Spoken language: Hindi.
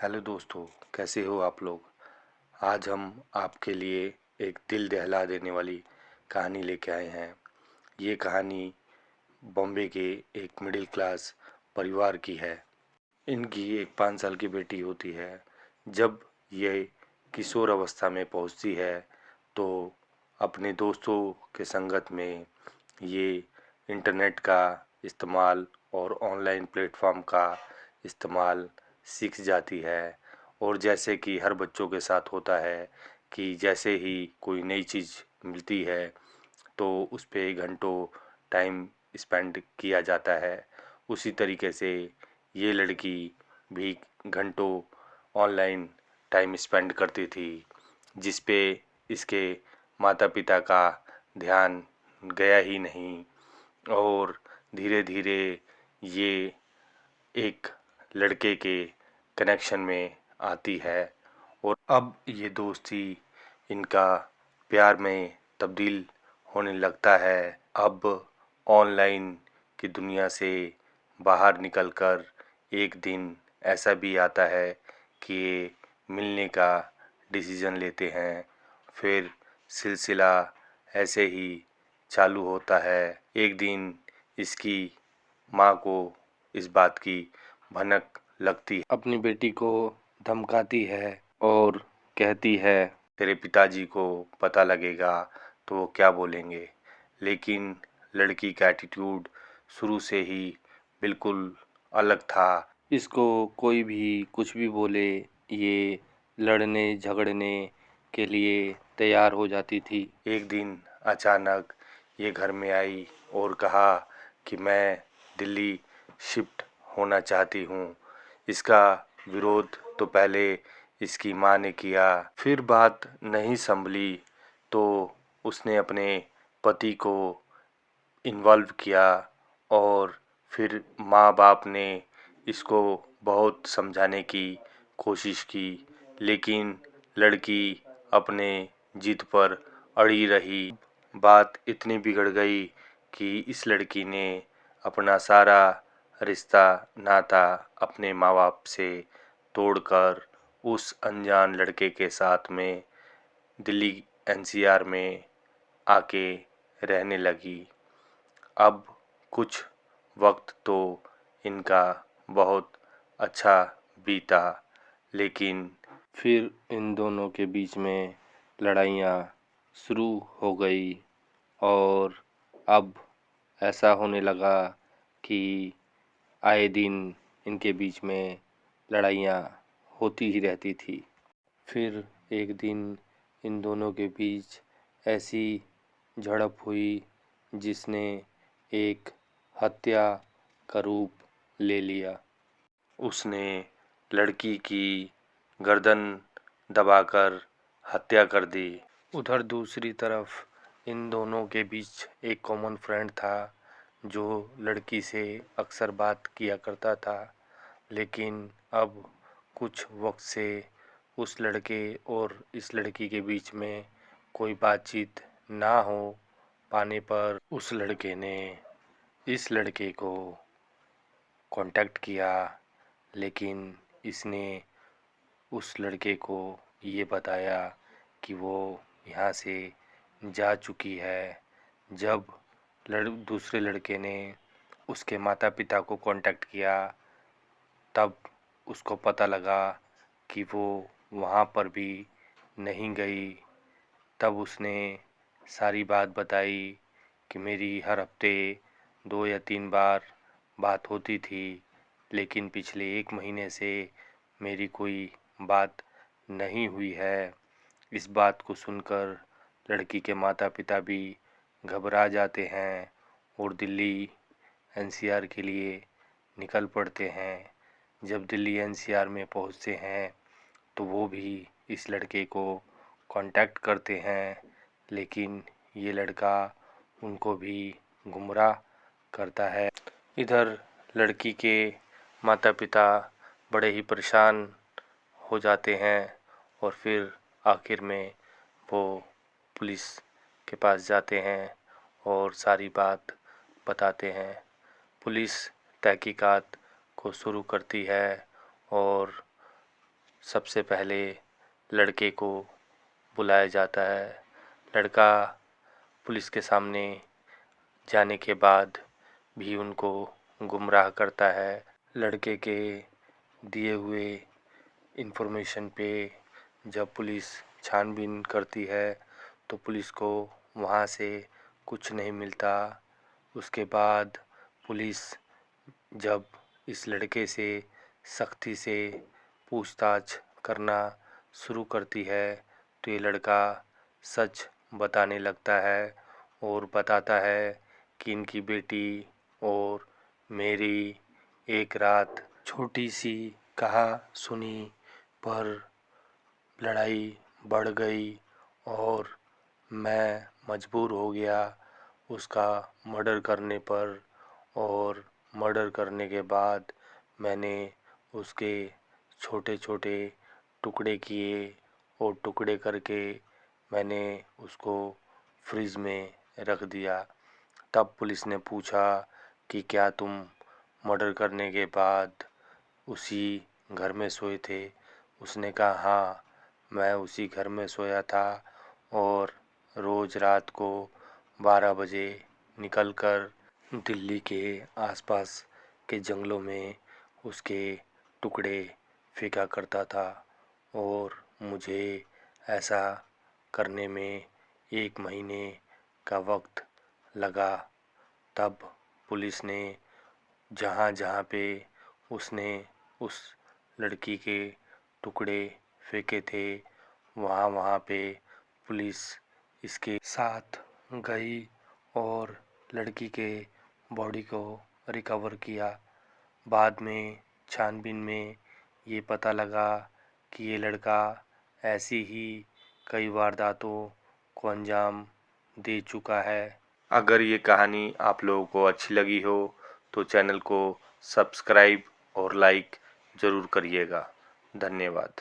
हेलो दोस्तों, कैसे हो आप लोग। आज हम आपके लिए एक दिल दहला देने वाली कहानी लेके आए हैं। ये कहानी बॉम्बे के एक मिडिल क्लास परिवार की है। इनकी एक 5 साल की बेटी होती है। जब ये किशोर अवस्था में पहुंचती है तो अपने दोस्तों के संगत में ये इंटरनेट का इस्तेमाल और ऑनलाइन प्लेटफॉर्म का इस्तेमाल सीख जाती है। और जैसे कि हर बच्चों के साथ होता है कि जैसे ही कोई नई चीज़ मिलती है तो उस पे घंटों टाइम स्पेंड किया जाता है। उसी तरीके से ये लड़की भी घंटों ऑनलाइन टाइम स्पेंड करती थी, जिस पे इसके माता पिता का ध्यान गया ही नहीं। और धीरे धीरे ये एक लड़के के कनेक्शन में आती है और अब ये दोस्ती इनका प्यार में तब्दील होने लगता है। अब ऑनलाइन की दुनिया से बाहर निकलकर एक दिन ऐसा भी आता है कि ये मिलने का डिसीज़न लेते हैं। फिर सिलसिला ऐसे ही चालू होता है। एक दिन इसकी माँ को इस बात की भनक लगती है, अपनी बेटी को धमकाती है और कहती है तेरे पिताजी को पता लगेगा तो वो क्या बोलेंगे। लेकिन लड़की का एटीट्यूड शुरू से ही बिल्कुल अलग था। इसको कोई भी कुछ भी बोले ये लड़ने झगड़ने के लिए तैयार हो जाती थी। एक दिन अचानक ये घर में आई और कहा कि मैं दिल्ली शिफ्ट होना चाहती हूँ। इसका विरोध तो पहले इसकी माँ ने किया, फिर बात नहीं संभली तो उसने अपने पति को इन्वॉल्व किया और फिर माँ बाप ने इसको बहुत समझाने की कोशिश की। लेकिन लड़की अपने जिद पर अड़ी रही। बात इतनी बिगड़ गई कि इस लड़की ने अपना सारा रिश्ता नाता अपने माँ बाप से तोड़कर उस अनजान लड़के के साथ में दिल्ली एनसीआर में आके रहने लगी। अब कुछ वक्त तो इनका बहुत अच्छा बीता, लेकिन फिर इन दोनों के बीच में लड़ाइयाँ शुरू हो गई और अब ऐसा होने लगा कि आए दिन इनके बीच में लड़ाइयाँ होती ही रहती थी। फिर एक दिन इन दोनों के बीच ऐसी झड़प हुई जिसने एक हत्या का रूप ले लिया। उसने लड़की की गर्दन दबाकर हत्या कर दी। उधर दूसरी तरफ इन दोनों के बीच एक कॉमन फ्रेंड था जो लड़की से अक्सर बात किया करता था। लेकिन अब कुछ वक्त से उस लड़के और इस लड़की के बीच में कोई बातचीत ना हो पाने पर उस लड़के ने इस लड़के को कांटेक्ट किया। लेकिन इसने उस लड़के को ये बताया कि वो यहाँ से जा चुकी है। जब दूसरे लड़के ने उसके माता पिता को कांटेक्ट किया तब उसको पता लगा कि वो वहाँ पर भी नहीं गई। तब उसने सारी बात बताई कि मेरी हर हफ्ते 2 या 3 बार बात होती थी, लेकिन पिछले 1 महीने से मेरी कोई बात नहीं हुई है। इस बात को सुनकर लड़की के माता पिता भी घबरा जाते हैं और दिल्ली एनसीआर के लिए निकल पड़ते हैं। जब दिल्ली एनसीआर में पहुंचते हैं तो वो भी इस लड़के को कांटेक्ट करते हैं, लेकिन ये लड़का उनको भी गुमराह करता है। इधर लड़की के माता पिता बड़े ही परेशान हो जाते हैं और फिर आखिर में वो पुलिस के पास जाते हैं और सारी बात बताते हैं। पुलिस तहकीकात को शुरू करती है और सबसे पहले लड़के को बुलाया जाता है। लड़का पुलिस के सामने जाने के बाद भी उनको गुमराह करता है। लड़के के दिए हुए इन्फॉर्मेशन पे जब पुलिस छानबीन करती है तो पुलिस को वहाँ से कुछ नहीं मिलता। उसके बाद पुलिस जब इस लड़के से सख्ती से पूछताछ करना शुरू करती है तो ये लड़का सच बताने लगता है और बताता है कि इनकी बेटी और मेरी एक रात छोटी सी कहा सुनी पर लड़ाई बढ़ गई और मैं मजबूर हो गया उसका मर्डर करने पर। और मर्डर करने के बाद मैंने उसके छोटे छोटे टुकड़े किए और टुकड़े करके मैंने उसको फ्रिज में रख दिया। तब पुलिस ने पूछा कि क्या तुम मर्डर करने के बाद उसी घर में सोए थे? उसने कहा हाँ, मैं उसी घर में सोया था और रोज़ रात को 12 बजे निकलकर दिल्ली के आसपास के जंगलों में उसके टुकड़े फेंका करता था और मुझे ऐसा करने में 1 महीने का वक्त लगा। तब पुलिस ने जहाँ जहाँ पे उसने उस लड़की के टुकड़े फेंके थे वहाँ वहाँ पे पुलिस इसके साथ गई और लड़की के बॉडी को रिकवर किया। बाद में छानबीन में ये पता लगा कि ये लड़का ऐसी ही कई वारदातों को अंजाम दे चुका है। अगर ये कहानी आप लोगों को अच्छी लगी हो तो चैनल को सब्सक्राइब और लाइक ज़रूर करिएगा। धन्यवाद।